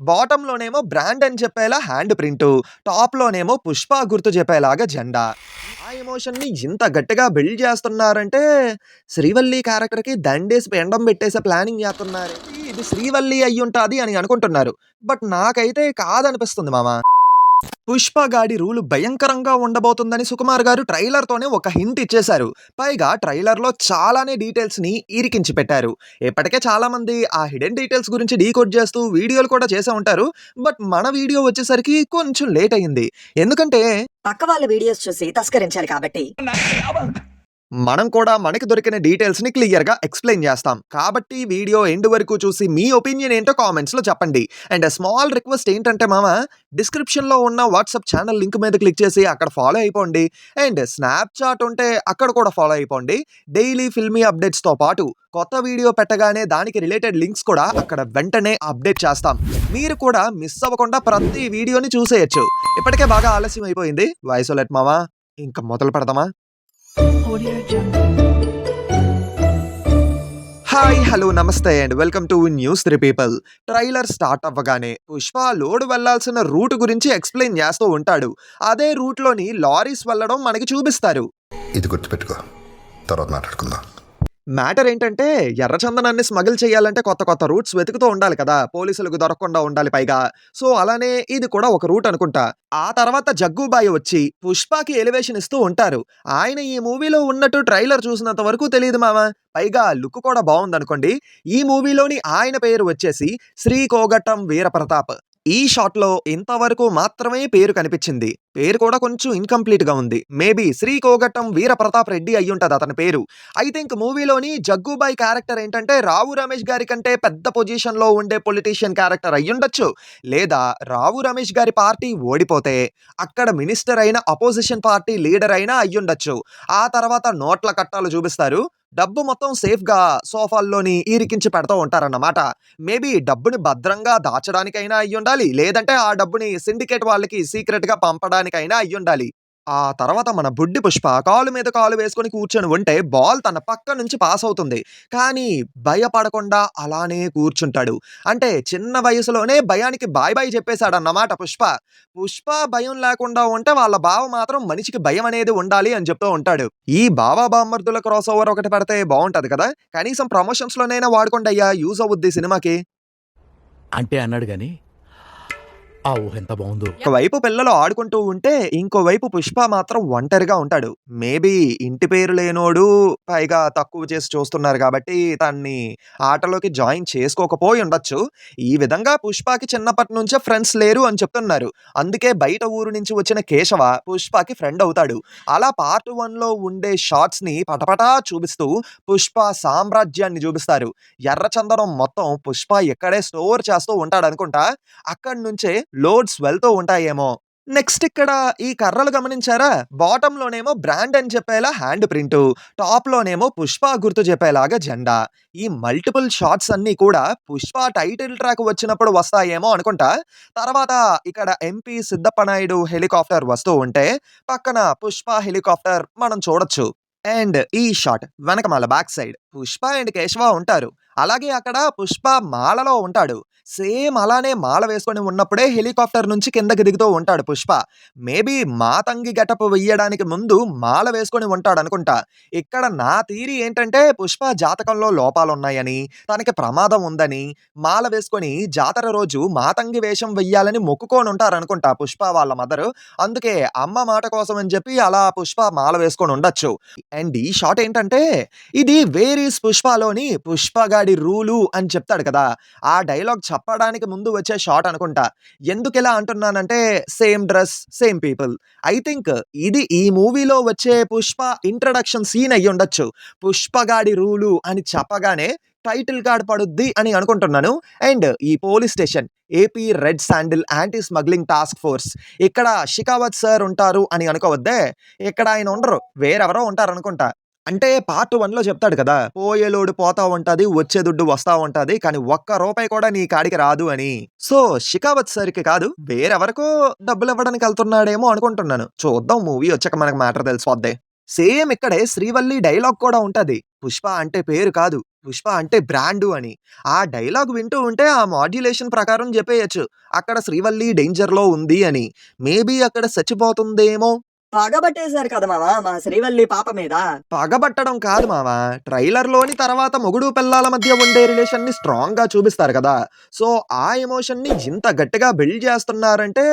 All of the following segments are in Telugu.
బాటమ్‌లోనేమో బ్రాండ్ అని చెప్పేలా హ్యాండ్ ప్రింటు, టాప్‌లోనేమో 'పుష్ప' గుర్తు చెప్పేలాగా జెండా. ఆ ఎమోషన్‌ని ఇంత గట్టిగా బిల్డ్ చేస్తున్నారంటే, శ్రీవల్లి క్యారెక్టర్‌కి దండేసి పిండం పెట్టేసే ప్లానింగ్ చేస్తున్నారేంటి, ఇది శ్రీవల్లి అయ్యుంటాది అని అనుకుంటున్నారు. బట్ నాకైతే కాదనిపిస్తుంది మామ. 'పుష్ప' గాడి రూలు భయంకరంగా ఉండబోతుందని సుకుమార్ గారు ట్రైలర్‌తోనే ఒక హింట్ ఇచ్చేశారు. పైగా ట్రైలర్‌లో చాలానే డీటెయిల్స్‌ని ఇరికించి పెట్టారు. ఇప్పటికే చాలామంది ఆ హిడెన్ డీటెయిల్స్ గురించి డీకోడ్ చేస్తూ వీడియోలు కూడా చేసే ఉంటారు. బట్ మన వీడియో వచ్చేసరికి కొంచెం లేట్ అయింది. ఎందుకంటే పక్క వాళ్ళ వీడియోస్ చూసి తస్కరించాలి కాబట్టి. మనం కూడా మనకి దొరికిన డీటెయిల్స్‌ని క్లియర్‌గా ఎక్స్‌ప్లెయిన్ చేస్తాం. కాబట్టి వీడియో ఎండ్ వరకు చూసి మీ ఒపీనియన్ ఏంటో కామెంట్స్‌లో చెప్పండి. అండ్ స్మాల్ రిక్వెస్ట్ ఏంటంటే మామ, డిస్క్రిప్షన్‌లో ఉన్న వాట్సాప్ ఛానల్ లింక్ మీద క్లిక్ చేసి అక్కడ ఫాలో అయిపోండి. అండ్ స్నాప్‌చాట్ ఉంటే అక్కడ కూడా ఫాలో అయిపోండి. డైలీ ఫిల్మీ అప్డేట్స్‌తో పాటు కొత్త వీడియో పెట్టగానే దానికి రిలేటెడ్ లింక్స్ కూడా అక్కడ వెంటనే అప్డేట్ చేస్తాం. మీరు కూడా మిస్ అవ్వకుండా ప్రతి వీడియోని చూసేయొచ్చు. ఇప్పటికే బాగా ఆలస్యం అయిపోయింది. వాయిస్ ఓలెట్ మామ, ఇంక మొదలు పెడదామా? హాయ్, హలో, నమస్తే and welcome to news 3 people. Trailer start అవ్వగానే 'పుష్ప' లోడ్ వెళ్లాల్సిన రూట్ గురించి ఎక్స్‌ప్లెయిన్ చేస్తూ ఉంటాడు. అదే రూట్‌లోని లారీస్ వెళ్ళడం మనకి చూపిస్తారు. ఇది గుర్తుపెట్టుకో, తర్వాత మాట్లాడుకుందాం. మ్యాటర్ ఏంటంటే, ఎర్రచందనాన్ని స్మగిల్ చేయాలంటే కొత్త కొత్త రూట్స్ వెతుకుతూ ఉండాలి కదా! పోలీసులకు దొరకకుండా ఉండాలి పైగా. సో, అలానే ఇది కూడా ఒక రూట్ అనుకుంటా. ఆ తర్వాత జగ్గుబాయి వచ్చి 'పుష్పకి' ఎలివేషన్ ఇస్తూ ఉంటారు. ఆయన ఈ మూవీలో ఉన్నట్టు ట్రైలర్ చూసినంత వరకు తెలీదు మామ. పైగా లుక్ కూడా బావుందనుకోండి. ఈ మూవీలోని ఆయన పేరు వచ్చేసి శ్రీకోగటం వీరప్రతాప్. ఈ షాట్‌లో ఇంతవరకు మాత్రమే పేరు కనిపించింది. పేరు కూడా కొంచెం ఇన్‌కంప్లీట్‌గా ఉంది. మేబీ శ్రీకోగటం వీరప్రతాప్ రెడ్డి అయ్యుంటది అతని పేరు. ఐ థింక్ మూవీలోని జగ్గుబాయి క్యారెక్టర్ ఏంటంటే, రావు రమేష్ గారి కంటే పెద్ద పొజిషన్‌లో ఉండే పొలిటీషియన్ క్యారెక్టర్ అయ్యుండొచ్చు. లేదా రావు రమేష్ గారి పార్టీ ఓడిపోతే అక్కడ మినిస్టర్ అయిన అపోజిషన్ పార్టీ లీడర్ అయినా అయ్యుండొచ్చు. ఆ తర్వాత నోట్ల కట్టాలు చూపిస్తారు. డబ్బు మొత్తం సేఫ్‌గా సోఫాల్లోని ఇరికించి పెడతా ఉంటారన్నమాట. మేబీ డబ్బుని భద్రంగా దాచడానికైనా అయ్యుండాలి. లేదంటే ఆ డబ్బుని సిండికేట్ వాళ్ళకి సీక్రెట్‌గా పంపడానికైనా అయ్యుండాలి. ఆ తర్వాత మన బుడ్డి 'పుష్ప' కాలు మీద కాలు వేసుకొని కూర్చొని ఉంటే బాల్ తన పక్క నుంచి పాస్ అవుతుంది. కానీ భయపడకుండా అలానే కూర్చుంటాడు. అంటే చిన్న వయసులోనే భయానికి బాయ్ బాయ్ చెప్పేసాడన్నమాట 'పుష్ప'. 'పుష్ప' భయం లేకుండా ఉంటే వాళ్ళ బావ మాత్రం మనిషికి భయం అనేది ఉండాలి అని చెప్తూ ఉంటాడు. ఈ బావ బామ్మర్దుల క్రాస్ ఓవర్ ఒకటి పెడితే బావుంటది కదా! కనీసం ప్రమోషన్స్‌లోనైనా వాడుకోండయ్యా, యూజ్ అవుద్ది సినిమాకి. అంటే అన్నాడు గాని, ఆ ఊహ ఎంత బావుందో. ఒకవైపు పిల్లలు ఆడుకుంటూ ఉంటే, ఇంకోవైపు 'పుష్ప' మాత్రం ఒంటరిగా ఉంటాడు. మేబీ ఇంటి పేరు లేనోడు, పైగా తక్కువ చేసి చూస్తున్నారు గాబట్టి, తనని ఆటలోకి జాయిన్ చేసుకోకపోయి ఉండొచ్చు. ఈ విధంగా 'పుష్పకి' చిన్నప్పటి నుంచే ఫ్రెండ్స్ లేరు అని చెప్తున్నారు. అందుకే బయట ఊరు నుంచి వచ్చిన కేశవ 'పుష్పకి' ఫ్రెండ్ అవుతాడు. అలా పార్ట్ 1లో ఉండే షాట్స్‌ని పటపటా చూపిస్తూ 'పుష్ప' సామ్రాజ్యాన్ని చూపిస్తారు. ఎర్రచందనం మొత్తం 'పుష్ప' ఇక్కడే స్టోర్ చేస్తూ ఉంటాడనుకుంటా. అక్కడి నుంచే లోడ్స్ వెళ్తూ ఉంటాయేమో. నెక్స్ట్ ఇక్కడ ఈ కర్రలు గమనించారా? బాటమ్‌లోనేమో బ్రాండ్ అని చెప్పేలా హ్యాండ్ ప్రింటు, టాప్‌లోనేమో 'పుష్ప' గుర్తు చెప్పేలాగా జెండా. ఈ మల్టిపుల్ షాట్స్ అన్నీ కూడా 'పుష్ప' టైటిల్ ట్రాక్ వచ్చినప్పుడు వస్తాయేమో అనుకుంటా. తర్వాత ఇక్కడ ఎంపీ సిద్ధప్పనాయుడు హెలికాప్టర్ వస్తూ ఉంటే, పక్కన 'పుష్ప' హెలికాప్టర్ మనం చూడొచ్చు. అండ్ ఈ షాట్ వెనకమాల back side 'Pushpa' and 'Keshava' ఉంటారు. అలాగే అక్కడ 'పుష్ప' మాలలో ఉంటాడు. సేమ్ అలానే మాల వేసుకొని ఉన్నప్పుడే హెలికాప్టర్ నుంచి కిందకి దిగుతూ ఉంటాడు 'పుష్ప'. మేబీ మాతంగి గెటప్ వెయ్యడానికి ముందు మాల వేసుకొని ఉంటాడనుకుంటా. ఇక్కడ నా థియరీ ఏంటంటే, 'పుష్ప' జాతకంలో లోపాలున్నాయని, తనకి ప్రమాదం ఉందని, మాల వేసుకొని జాతర రోజు మాతంగి వేషం వెయ్యాలని మొక్కుకోనుంటారనుకుంటా 'పుష్ప' వాళ్ళ మదరు. అందుకే అమ్మ మాట కోసం అని చెప్పి అలా 'పుష్ప' మాల వేసుకొని ఉండొచ్చు. అండ్ ఈ షాట్ ఏంటంటే, ఇది 'వేర్ ఈస్ పుష్పలోని 'పుష్ప గాడి రూలు' అని చెప్తాడు కదా! ఆ డైలాగ్ చెప్పడానికి ముందు వచ్చే షాట్ అనుకుంటా. ఎందుకిలా అంటున్నానంటే, same dress, same people. I think ఇది ఈ మూవీలో వచ్చే 'పుష్ప' ఇంట్రడక్షన్ సీన్ అయ్యుండొచ్చు. 'పుష్ప గాడి రూలు' అని చెప్పగానే టైటిల్ కార్డ్ పడుద్ది అని అనుకుంటున్నాను. అండ్ ఈ police station AP red sandal anti smuggling task force. ఇక్కడ 'షికావత్ సార్' ఉంటారు అని అనుకోవద్దే. ఇక్కడ ఆయన ఉండరు. వేరెవరో ఉంటారనుకుంటా. అంటే పార్ట్ 1లో చెప్తాడు కదా! పోయే లోడు పోతా ఉంటది, వచ్చే దుడ్డు వస్తా ఉంటది. కానీ ఒక్క రూపాయి కూడా నీ కాడికి రాదు అని. సో, 'షికావత్ సార్‌కి' కాదు, వేరెవరికో డబ్బులివ్వడానికి ఎళ్తున్నాడేమో అనుకుంటున్నాను. చూద్దాం, మూవీ వచ్చాక మనకు మ్యాటర్ తెలిసిపోద్ది. సేమ్ ఇక్కడే శ్రీవల్లి డైలాగ్ కూడా ఉంటది. 'పుష్ప అంటే పేరు కాదు. పుష్ప అంటే బ్రాండు' అని. ఆ డైలాగ్ వింటూ ఉంటే ఆ మాడ్యులేషన్ ప్రకారం జెప్పేయొచ్చు. అక్కడ శ్రీవల్లి డేంజర్‌లో ఉంది అని. మేబీ అక్కడ చచ్చిపోతుందేమో. పగబట్టేశారు కదా మావా మా శ్రీవల్లి పాప మీద. పగబట్టడం కాదు మామ. ట్రైలర్‌లోని తర్వాత మొగుడు పెళ్ళాల మధ్య ఉండే రిలేషన్‌ని స్ట్రాంగ్‌గా చూపిస్తారు కదా! సో, ఆ ఎమోషన్‌ని ఇంత గట్టిగా బిల్డ్ చేస్తున్నారంటే,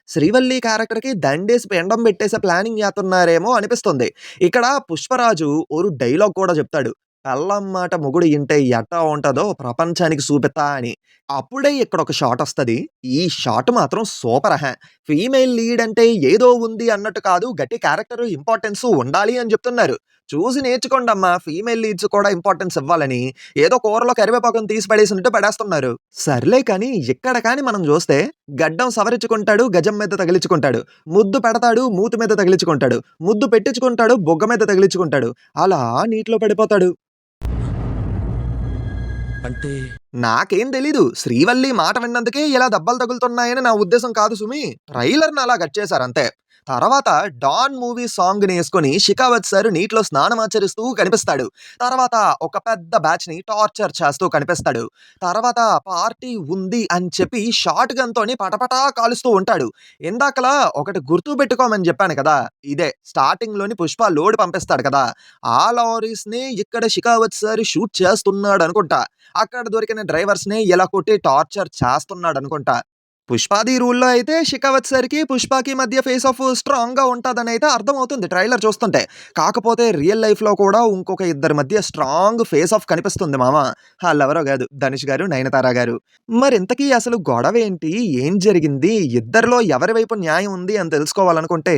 శ్రీవల్లి క్యారెక్టర్‌కి దండేసి పిండం పెట్టేసే ప్లానింగ్ చేస్తున్నారేమో అనిపిస్తుంది. ఇక్కడ పుష్పరాజు ఓ డైలాగ్ కూడా చెప్తాడు. "పెళ్ళాం మాట మొగుడు ఇంటే ఎట్టా ఉంటదో ప్రపంచానికి చూపిత్తా" అని. అప్పుడే ఇక్కడొక షాటొస్తది. ఈ షాట్ మాత్రం సూపర్. ఫీమేల్ లీడ్ అంటే ఏదో ఉంది అన్నట్టు కాదు. గట్టి క్యారెక్టర్ ఇంపార్టెన్స్ ఉండాలి అని చెప్తున్నారు. చూసి నేర్చుకోండమ్మా ఫీమేల్ లీడ్స్ కూడా ఇంపార్టెన్స్ ఇవ్వాలని. ఏదో కూరలో కరివేపాకుని తీసి పడేసినట్టు పడేస్తున్నారు. సర్లే కానీ ఇక్కడ కానీ మనం చూస్తే గడ్డం సవరించుకుంటాడు, గజం మీద తగిలించుకుంటాడు. ముద్దు పెడతాడు, మూతి మీద తగిలించుకుంటాడు. ముద్దు పెట్టించుకుంటాడు, బుగ్గ మీద తగిలించుకుంటాడు. అలా నీటిలో పడిపోతాడు. అంటే నాకేం తెలీదు. శ్రీవల్లి మాట విన్నందుకే ఇలా దెబ్బలు తగులుతున్నాయని నా ఉద్దేశం కాదు సుమి. ట్రైలర్‌ని అలా కట్ చేశారంతే. తర్వాత 'డాన్' మూవీ సాంగ్‌ని యేసుకొని 'షికావత్' సార్ నీటిలో స్నానమాచరిస్తూ కనిపిస్తాడు. తర్వాత ఒక పెద్ద బ్యాచ్‌ని టార్చర్ చేస్తూ కనిపిస్తాడు. తర్వాత పార్టీ ఉంది అని చెప్పి షాట్ గన్‌తోని పటపటా కాలుస్తూ ఉంటాడు. ఇందాకలా ఒకటి గుర్తుపెట్టుకోమని చెప్పాను కదా! ఇదే స్టార్టింగ్‌లోని 'పుష్ప' లోడ్ పంపిస్తాడు కదా! ఆ లారీస్‌ని ఇక్కడ 'షికావత్' సార్ షూట్ చేస్తున్నాడనుకుంటా. అక్కడ దొరికిన డ్రైవర్స్‌ని ఇలా కొట్టి టార్చర్ చేస్తున్నాడనుకుంటా. 'పుష్పాది' రూల్‌లో అయితే 'షికావత్' సార్‌కి, 'పుష్పకి' మధ్య ఫేస్ ఆఫ్ స్ట్రాంగ్‌గా ఉంటదనైతే అర్థమవుతుంది ట్రైలర్ చూస్తుంటే. కాకపోతే రియల్ లైఫ్‌లో కూడా ఇంకొక ఇద్దరి మధ్య స్ట్రాంగ్ ఫేస్ ఆఫ్ కనిపిస్తుంది మామ. ఆళ్ళెవరో గాదు 'ధనుష్' గారు, 'నయనతార' గారు. మరింతకీ అసలు గొడవేంటి? ఏం జరిగింది? ఇద్దరిలో ఎవరి వైపు న్యాయం ఉంది అని తెలుసుకోవాలనుకుంటే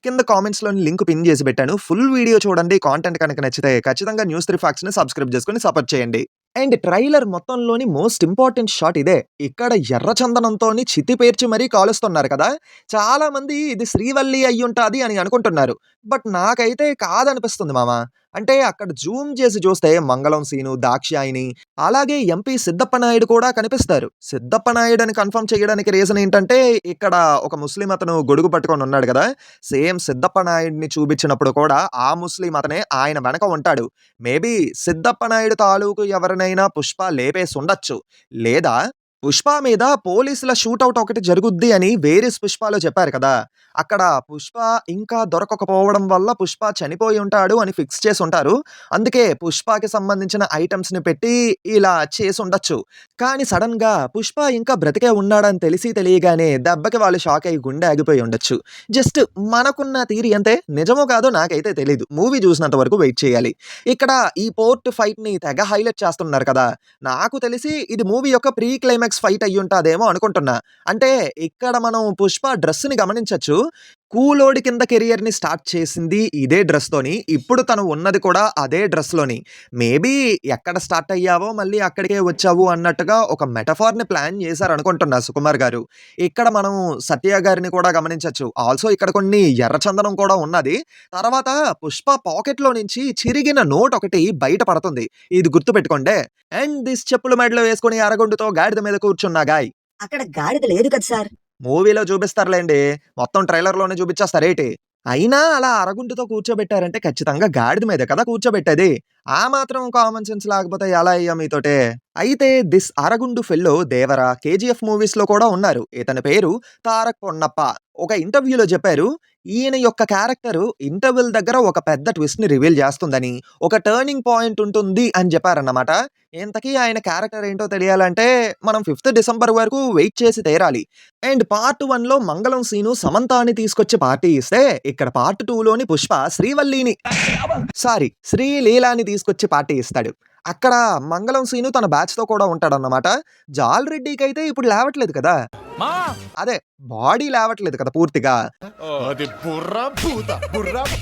కింద కామెంట్స్‌లోని లింక్ పిన్ చేసి పెట్టాను. ఫుల్ వీడియో చూడండి. కాంటెంట్ కనుక నచ్చితే ఖచ్చితంగా న్యూస్ 3 ఫ్యాక్ట్స్‌ని సబ్స్క్రైబ్ చేసుకొని సపోర్ట్ చేయండి. అండ్ ట్రైలర్ మొత్తంలోని మోస్ట్ ఇంపార్టెంట్ షాట్ ఇదే. ఇక్కడ ఎర్ర చందనంతోని చితి పేర్చి మరీ కాలుస్తున్నారు కదా! చాలా మంది ఇది శ్రీవల్లి అయ్యుంటాది అని అనుకుంటున్నారు. బట్ నాకైతే కాదనిపిస్తుంది మామ. అంటే అక్కడ జూమ్ చేసి చూస్తే మంగళం సీను, దాక్షాయిని అలాగే ఎంపీ సిద్ధప్ప నాయుడు కూడా కనిపిస్తారు. సిద్ధప్ప నాయుడని కన్ఫర్మ్ చేయడానికి రీజన్ ఏంటంటే ఇక్కడ ఒక ముస్లిం అతను గొడుగు పట్టుకొని ఉన్నాడు కదా! సేమ్ సిద్ధప్ప నాయుడిని చూపించినప్పుడు కూడా ఆ ముస్లిం అతనే ఆయన వెనక ఉంటాడు. మేబీ సిద్ధప్ప నాయుడు తాలూకు ఎవరినైనా పుష్ప లేపేసుండొచ్చు. లేదా పుష్ప మీద పోలీసుల షూటౌట్ ఒకటి జరుగుద్ది అని 'వేర్ ఈస్ పుష్పలో' చెప్పారు కదా! అక్కడ పుష్ప ఇంకా దొరకకపోవడం వల్ల పుష్ప చనిపోయి ఉంటాడు అని ఫిక్స్ చేసుంటారు. అందుకే పుష్పకి సంబంధించిన ఐటెమ్స్‌ని పెట్టి ఇలా చేసుండొచ్చు. కానీ సడెన్‌గా పుష్ప ఇంకా బ్రతికే ఉన్నాడని తెలిసి తెలియగానే దెబ్బకి వాళ్ళు షాక్ అయ్యి గుండె ఆగిపోయి ఉండొచ్చు. జస్ట్ మనకున్న థియరీ అంతే. నిజమో కాదో నాకైతే తెలీదు. మూవీ చూసినంత వరకు వెయిట్ చేయాలి. ఇక్కడ ఈ పోర్ట్ ఫైట్‌ని తెగ హైలైట్ చేస్తున్నారు కదా! నాకు తెలిసి ఇది మూవీ యొక్క ప్రీ క్లైమాక్స్ ఫైట్ అయ్యుంటాదేమో అనుకుంటున్నా. అంటే ఇక్కడ మనం పుష్ప డ్రెస్‌ని గమనించొచ్చు. కూలోడి కింద కెరియర్‌ని స్టార్ట్ చేసింది ఇదే డ్రెస్‌తోని. ఇప్పుడు తను ఉన్నది కూడా అదే డ్రెస్‌లోని. మేబీ ఎక్కడ స్టార్ట్ అయ్యావో మళ్ళీ అక్కడికే వచ్చావు అన్నట్టుగా ఒక మెటఫార్‌ని ప్లాన్ చేశారనుకుంటున్నా సుకుమార్ గారు. ఇక్కడ మనం సత్య గారిని కూడా గమనించొచ్చు. ఆల్సో ఇక్కడ కొన్ని ఎర్రచందనం కూడా ఉన్నది. తర్వాత పుష్ప పాకెట్‌లో నుంచి చిరిగిన నోట్ ఒకటి బయట పడుతుంది. ఇది గుర్తుపెట్టుకోండే. అండ్ దిస్ చెప్పులు మెడలో వేసుకొని అరగుండుతో గాడిద మీద కూర్చున్న గాయ్. అక్కడ గాడిద లేదు కదా సార్. మూవీలో చూపిస్తారులేండి. మొత్తం ట్రైలర్‌లోనే చూపిచ్చేస్తారేటి? అయినా అలా అరగుంటుతో కూర్చోబెట్టారంటే ఖచ్చితంగా గాడిద మీదే కదా కూర్చోబెట్టేది. ఆ మాత్రం కామన్ సెన్స్ లేకపోతే ఎలా అయ్యా మీతోటే? అయితే దిస్ అరగుండు ఫెల్లో దేవర, 'కేజీఎఫ్' మూవీస్‌లో కూడా ఉన్నారు. ఇతని పేరు తారక్ పొన్నప్ప. ఒక ఇంటర్వ్యూలో చెప్పారు. ఈయన యొక్క క్యారెక్టర్ ఇంటర్వెల్ దగ్గర ఒక పెద్ద ట్విస్ట్‌ని రివీల్ చేస్తుందని, ఒక టర్నింగ్ పాయింట్ ఉంటుంది అని చెప్పారన్నమాట. ఇంతకీ ఆయన క్యారెక్టర్ ఏంటో తెలియాలంటే మనం 5థ్ డిసెంబర్ వరకు వెయిట్ చేసి తీరాలి. అండ్ పార్ట్ 1లో మంగళం సీను సమంతాని తీసుకొచ్చి పార్టీ ఇస్తే, ఇక్కడ పార్ట్ 2లోని పుష్ప శ్రీలీలాని తీసుకొచ్చి పార్టీ ఇస్తాడు. అక్కడ మంగళం సీను తన బ్యాచ్‌తో కూడా ఉంటాడన్నమాట. జాల్రెడ్డికైతే ఇప్పుడు లేవట్లేదు కదా! మా అదే బాడీ లేవట్లేదు కదా పూర్తిగా. అది బుర్ర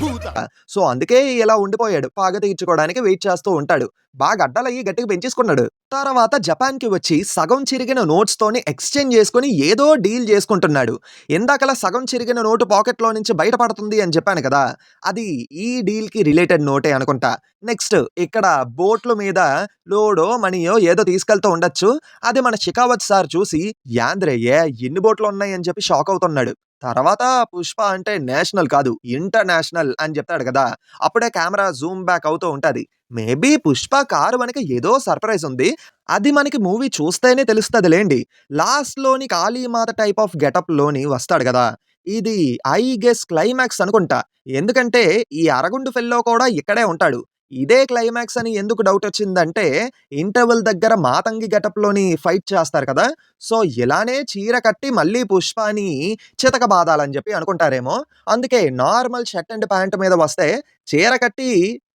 భూత. సో, అందుకే ఇలా ఉండిపోయాడు. పగ తీర్చుకోవడానికి వెయిట్ చేస్తూ ఉంటాడు. బాగా అడ్డలయ్యి గట్టిగా పెంచేసుకున్నాడు. తర్వాత జపాన్‌కి వచ్చి సగం చిరిగిన నోట్స్‌తోని ఎక్స్‌చేంజ్ చేసుకొని ఏదో డీల్ చేసుకుంటున్నాడు. ఇందాకలా సగం చిరిగిన నోటు పాకెట్‌లో నుంచి బయట పడుతుంది అని చెప్పాను కదా! అది ఈ డీల్‌కి రిలేటెడ్ నోటే అనుకుంటా. నెక్స్ట్ ఇక్కడ బోట్‌ల మీద లోడో, మనీయో ఏదో తీసుకెళ్తూ ఉండొచ్చు. అది మన 'షికావత్' సార్ చూసి యాంద్రే ఎన్ని బోట్‌లున్నాయి అని చెప్పి షాక్ అవుతున్నాడు. తర్వాత 'పుష్ప' అంటే నేషనల్ కాదు, ఇంటర్నేషనల్ అని చెప్తాడు కదా! అప్పుడే కెమెరా జూమ్ బ్యాక్ అవుతూ ఉంటది. మేబీ 'పుష్ప' కారు వెనక ఏదో సర్ప్రైజ్ ఉంది. అది మనకి మూవీ చూస్తేనే తెలుస్తదిలెండి. లాస్ట్‌లోని కాళీమాత టైప్ ఆఫ్ గెటప్‌లోని వస్తాడు గదా! ఇది ఐ గెస్ క్లైమాక్స్ అనుకుంటా. ఎందుకంటే ఈ అరగుండు ఫెల్లో కూడా ఇక్కడే ఉంటాడు. ఇదే క్లైమాక్స్ అని ఎందుకు డౌటొచ్చిందంటే, ఇంటర్వెల్ దగ్గర మాతంగి గెటప్‌లోని ఫైట్ చేస్తారు కదా! సో, ఇలానే చీర కట్టి మళ్ళీ 'పుష్పని' చితకబాదాలని జెప్పి అనుకుంటారేమో! అందుకే నార్మల్ షర్ట్ అండ్ ప్యాంట్ మీద వస్తే, చీర కట్టి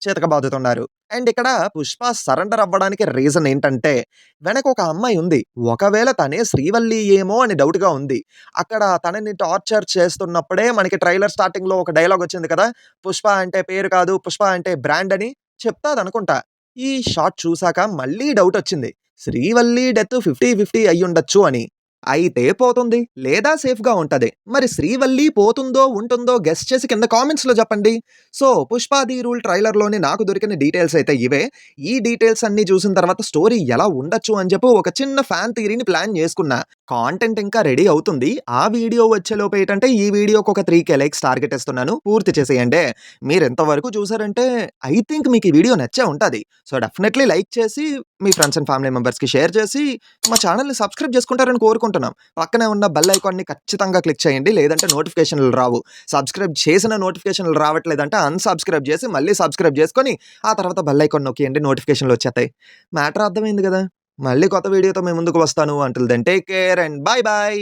చితకబాదుతున్నారు. అండ్ ఇక్కడ 'పుష్ప' సరెండర్ అవ్వడానికి రీజన్ ఏంటంటే, వెనక ఒక అమ్మాయి ఉంది. ఒకవేళ తనే శ్రీవల్లి ఏమో అని డౌట్‌గా ఉంది. అక్కడ తనని టార్చర్ చేస్తున్నప్పుడే మనకి ట్రైలర్ స్టార్టింగ్‌లో ఒక డైలాగ్ వచ్చింది కదా! 'పుష్ప అంటే పేరు కాదు, పుష్ప అంటే బ్రాండ్' అని చెప్తాదనుకుంటా. ఈ షాట్ చూసాక మళ్ళీ డౌటొచ్చింది. శ్రీవల్లి డెత్ 50, 50 అయ్యుండొచ్చు అని. అయితే పోతుంది. లేదా సేఫ్‌గా ఉంటది. మరి శ్రీవల్లి పోతుందో, ఉంటుందో గెస్ చేసి కింద కామెంట్స్‌లో చెప్పండి. సో, 'పుష్ప ది రూల్' ట్రైలర్‌లోని నాకు దొరికిన డీటెయిల్స్ అయితే ఇవే. ఈ డీటెయిల్స్ అన్నీ చూసిన తర్వాత స్టోరీ ఎలా ఉండొచ్చు అని చెప్పి ఒక చిన్న ఫ్యాన్ థియరీని ప్లాన్ చేసుకున్నా. కాంటెంట్ ఇంకా రెడీ అవుతుంది. ఆ వీడియో వచ్చేలోపు ఏంటంటే ఈ వీడియోకి ఒక 3,000 లైక్స్ టార్గెట్ ఇస్తున్నాను. పూర్తి చేసేయండి. మీరింత వరకు చూసారంటే ఐ థింక్ మీకు ఈ వీడియో నచ్చే ఉంటది. సో, డెఫినెట్‌లీ లైక్ చేసి మీ ఫ్రెండ్స్ అండ్ ఫ్యామిలీ మెంబర్స్‌కి షేర్ చేసి మా ఛానెల్‌ని సబ్స్క్రైబ్ చేసుకుంటారని కోరుకుంటున్నాం. పక్కనే ఉన్న బెల్ ఐకాన్‌ని ఖచ్చితంగా క్లిక్ చేయండి. లేదంటే నోటిఫికేషన్‌లు రావు. సబ్స్క్రైబ్ చేసిన నోటిఫికేషన్‌లు రావట్లేదంటే అన్‌సబ్స్క్రైబ్ చేసి మళ్ళీ సబ్స్క్రైబ్ చేసుకొని ఆ తర్వాత బెల్ ఐకాన్ నొక్కియండి. నోటిఫికేషన్‌లు వచ్చేస్తాయి. మ్యాటర్ అర్థమైంది కదా! మళ్ళీ కొత్త వీడియోతో మీ ముందుకు వస్తాను. Until then take care and bye by.